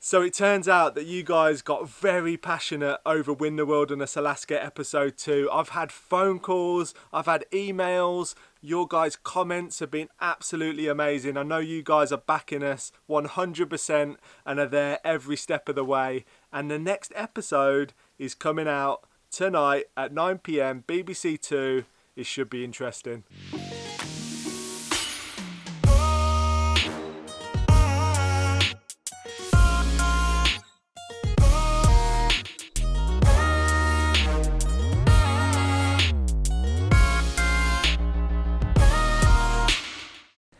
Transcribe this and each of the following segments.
So it turns out that you guys got very passionate over Win the Wilderness Alaska episode 2. I've had phone calls, I've had emails, your guys' comments have been absolutely amazing. I know you guys are backing us 100% and are there every step of the way. And the next episode is coming out tonight at 9 PM, BBC 2. It should be interesting.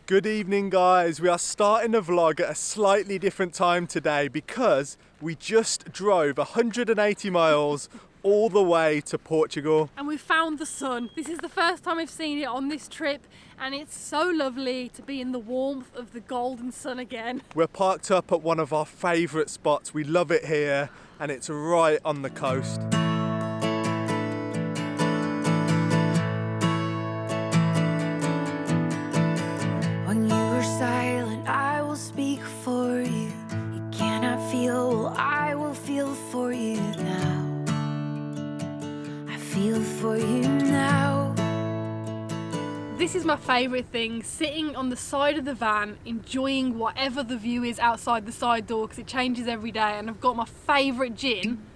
Good evening guys, we are starting the vlog at a slightly different time today because we just drove 180 miles all the way to Portugal. And we found the sun. This is the first time we've seen it on this trip and it's so lovely to be in the warmth of the golden sun again. We're parked up at one of our favourite spots, we love it here and it's right on the coast. When you are silent, I will speak for you. You cannot feel, well, I will feel for you now. I feel for you now. This is my favourite thing, sitting on the side of the van, enjoying whatever the view is outside the side door because it changes every day, and I've got my favourite gin.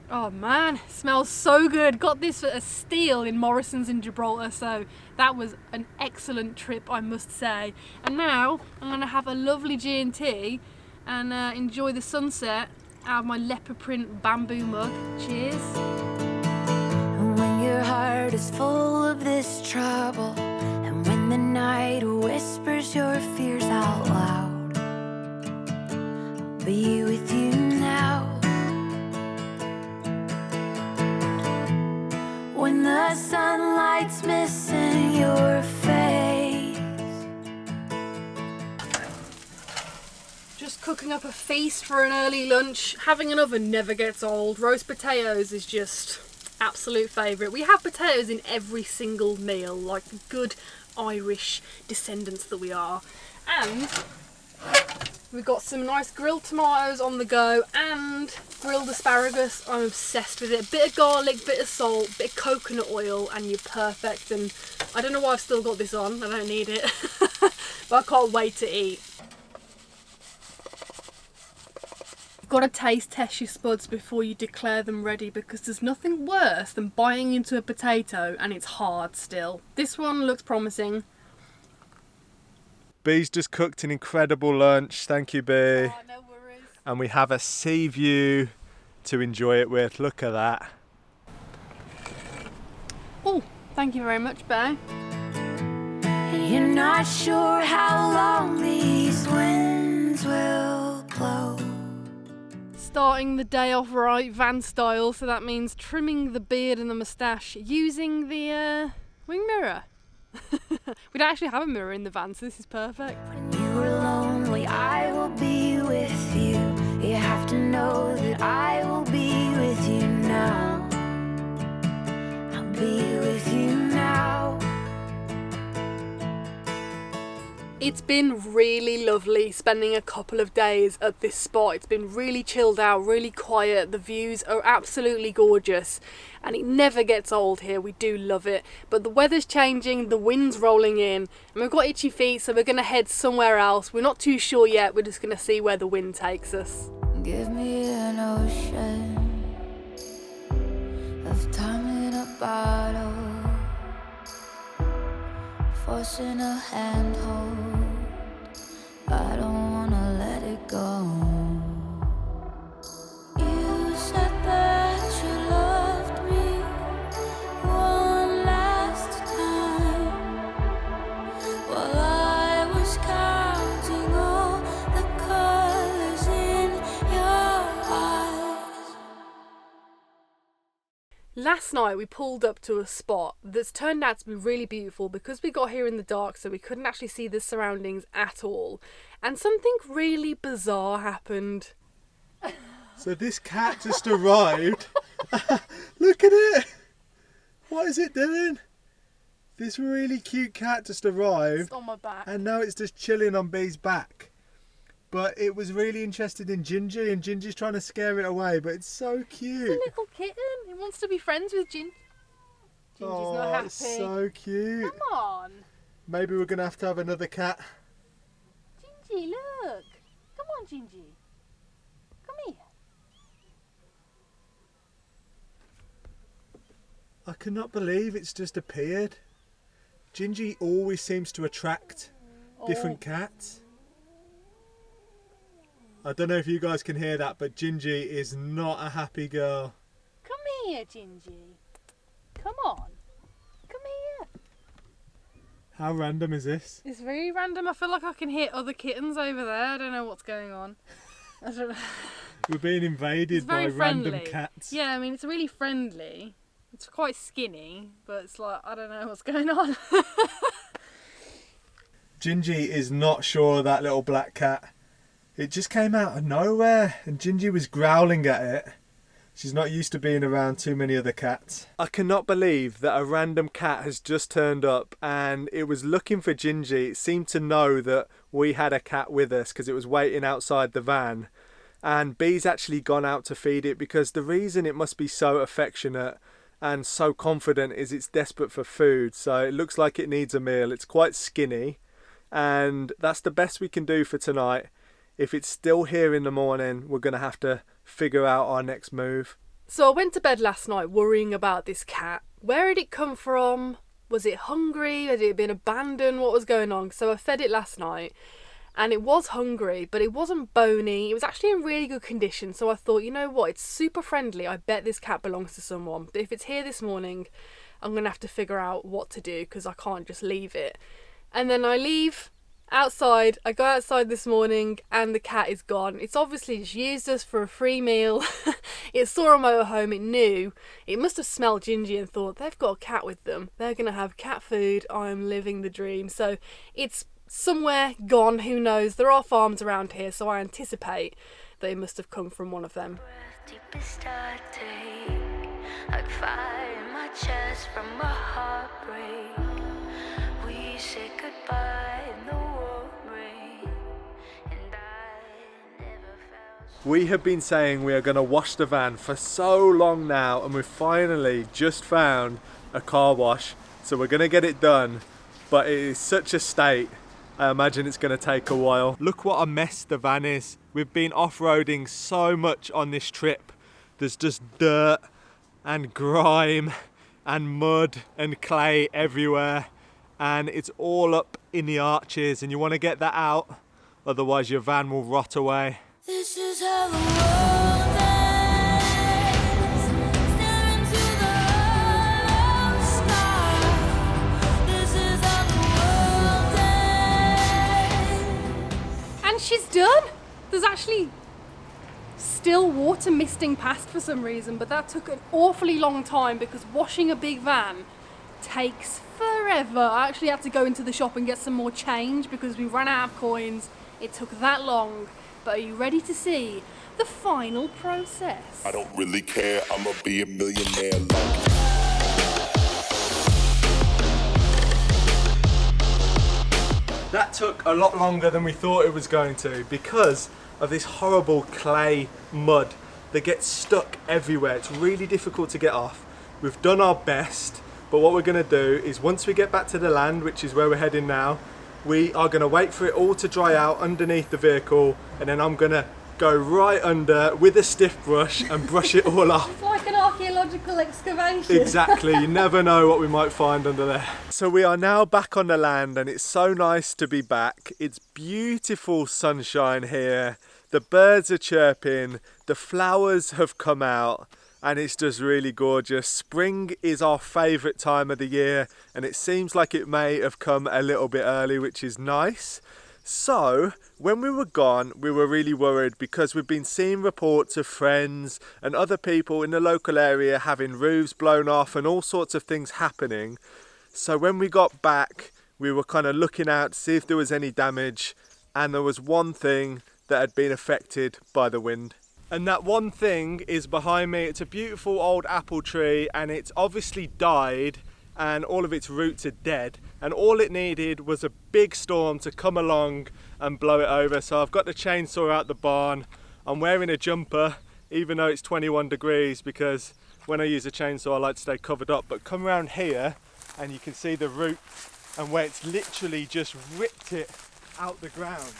Oh man, smells so good. Got this for a steal in Morrison's in Gibraltar, so that was an excellent trip, I must say. And now I'm going to have a lovely G&T and enjoy the sunset out of my leopard print bamboo mug. Cheers. And when your heart is full of this trouble, and when the night whispers your fears out loud, I'll be with you now. When the sunlight's missing your face. Just cooking up a feast for an early lunch. Having an oven never gets old. Roast potatoes is just absolute favourite. We have potatoes in every single meal, like the good Irish descendants that we are. And we've got some nice grilled tomatoes on the go and grilled asparagus. I'm obsessed with it. A bit of garlic, bit of salt, bit of coconut oil and you're perfect. And I don't know why I've still got this on. I don't need it. But I can't wait to eat. You've got to test your spuds before you declare them ready because there's nothing worse than biting into a potato and it's hard still. This one looks promising. Bee's just cooked an incredible lunch, thank you Bee. Oh, no worries. And we have a sea view to enjoy it with, look at that. Oh, thank you very much, Bear. You're not sure how long these winds will blow. Starting the day off right, van style, so that means trimming the beard and the moustache using the wing mirror. We don't actually have a mirror in the van, so this is perfect. When you are lonely, I will be with you. You have to know that I will be with you now. I'll be with you now. It's been really lovely spending a couple of days at this spot. It's been really chilled out, really quiet. The views are absolutely gorgeous and it never gets old here. We do love it. But the weather's changing, the wind's rolling in and we've got itchy feet, so we're going to head somewhere else. We're not too sure yet. We're just going to see where the wind takes us. Give me an ocean of time in a bottle, forcing a handhold. I don't wanna let it go. You said that you loved me one last time, while I was counting all the colors in your eyes. Last night we pulled up to a spot that's turned out to be really beautiful because we got here in the dark, so we couldn't actually see the surroundings at all. And something really bizarre happened. So this cat just arrived. Look at it. What is it doing? This really cute cat just arrived. It's on my back. And now it's just chilling on Bee's back. but it was really interested in Ginjey, and Ginjey's trying to scare it away, but it's so cute. It's a little kitten. It wants to be friends with Ginjey's not happy. It's so cute. Come on. Maybe we're going to have another cat. Ginjey, look. Come on, Ginjey. Come here. I cannot believe it's just appeared. Ginjey always seems to attract different cats. I don't know if you guys can hear that, but Ginjey is not a happy girl. Come here, Ginjey. Come on. Come here. How random is this? It's very random. I feel like I can hear other kittens over there. I don't know what's going on. I don't know. We're being invaded by friendly. random cats. Yeah, I mean, it's really friendly. It's quite skinny, but it's like, I don't know what's going on. Ginjey is not sure of that little black cat. It just came out of nowhere and Ginjey was growling at it. She's not used to being around too many other cats. I cannot believe that a random cat has just turned up and it was looking for Ginjey. It seemed to know that we had a cat with us because it was waiting outside the van. And Bee's actually gone out to feed it because the reason it must be so affectionate and so confident is it's desperate for food. So it looks like it needs a meal. It's quite skinny and that's the best we can do for tonight. If it's still here in the morning, we're going to have to figure out our next move. So I went to bed last night worrying about this cat. Where had it come from? Was it hungry? Had it been abandoned? What was going on? So I fed it last night and it was hungry, but it wasn't bony. It was actually in really good condition. So I thought, you know what? It's super friendly. I bet this cat belongs to someone. But if it's here this morning, I'm going to have to figure out what to do because I can't just leave it. And then I leave outside. I go outside this morning and the cat is gone. It's obviously just used us for a free meal. It saw a motorhome, it knew. It must have smelled Ginjey and thought, they've got a cat with them. They're going to have cat food. I'm living the dream. So it's somewhere gone, who knows. There are farms around here, so I anticipate that it must have come from one of them. Deepest I take, like fire in my chest from a heartbreak. We said goodbye in the warm rain, and I never felt. We have been saying we are going to wash the van for so long now and we've finally just found a car wash. So we're going to get it done, but it is such a state. I imagine it's going to take a while. Look what a mess the van is. We've been off-roading so much on this trip. There's just dirt and grime and mud and clay everywhere. And it's all up in the arches and you want to get that out. Otherwise your van will rot away. This is how the world ends. Stare into the hollow sky. This is how the world ends. And she's done. There's actually still water misting past for some reason, but that took an awfully long time because washing a big van takes forever. I actually had to go into the shop and get some more change because we ran out of coins. It took that long. But are you ready to see the final process? I don't really care, I'ma be a millionaire like. That took a lot longer than we thought it was going to because of this horrible clay mud that gets stuck everywhere. It's really difficult to get off. We've done our best, but what we're going to do is once we get back to the land, which is where we're heading now, we are going to wait for it all to dry out underneath the vehicle and then I'm going to go right under with a stiff brush and brush it all off. It's like an archaeological excavation. Exactly, you never know what we might find under there. So we are now back on the land and it's so nice to be back. It's beautiful sunshine here. The birds are chirping, the flowers have come out. And it's just really gorgeous. Spring is our favourite time of the year and it seems like it may have come a little bit early, which is nice. So when we were gone, we were really worried because we've been seeing reports of friends and other people in the local area having roofs blown off and all sorts of things happening. So when we got back, we were kind of looking out to see if there was any damage and there was one thing that had been affected by the wind. And that one thing is behind me. It's a beautiful old apple tree and it's obviously died and all of its roots are dead, and all it needed was a big storm to come along and blow it over. So I've got the chainsaw out the barn. I'm wearing a jumper even though it's 21 degrees, because when I use a chainsaw I like to stay covered up. But come around here and you can see the roots and where it's literally just ripped it out the ground.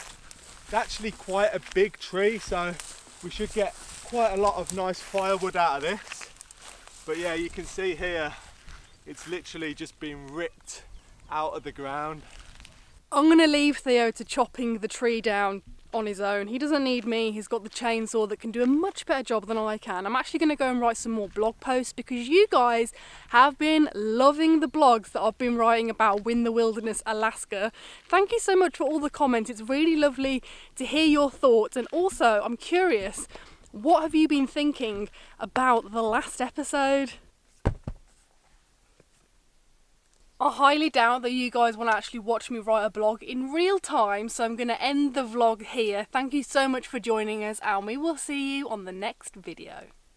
It's actually quite a big tree, so we should get quite a lot of nice firewood out of this. But yeah, you can see here it's literally just been ripped out of the ground. I'm going to leave Theo to chopping the tree down on his own. He doesn't need me. He's got the chainsaw that can do a much better job than I can. I'm actually going to go and write some more blog posts, because you guys have been loving the blogs that I've been writing about Win the Wilderness Alaska. Thank you so much for all the comments. It's really lovely to hear your thoughts, and also I'm curious, what have you been thinking about the last episode? I highly doubt that you guys want to actually watch me write a blog in real time, so I'm going to end the vlog here. Thank you so much for joining us, and we will see you on the next video.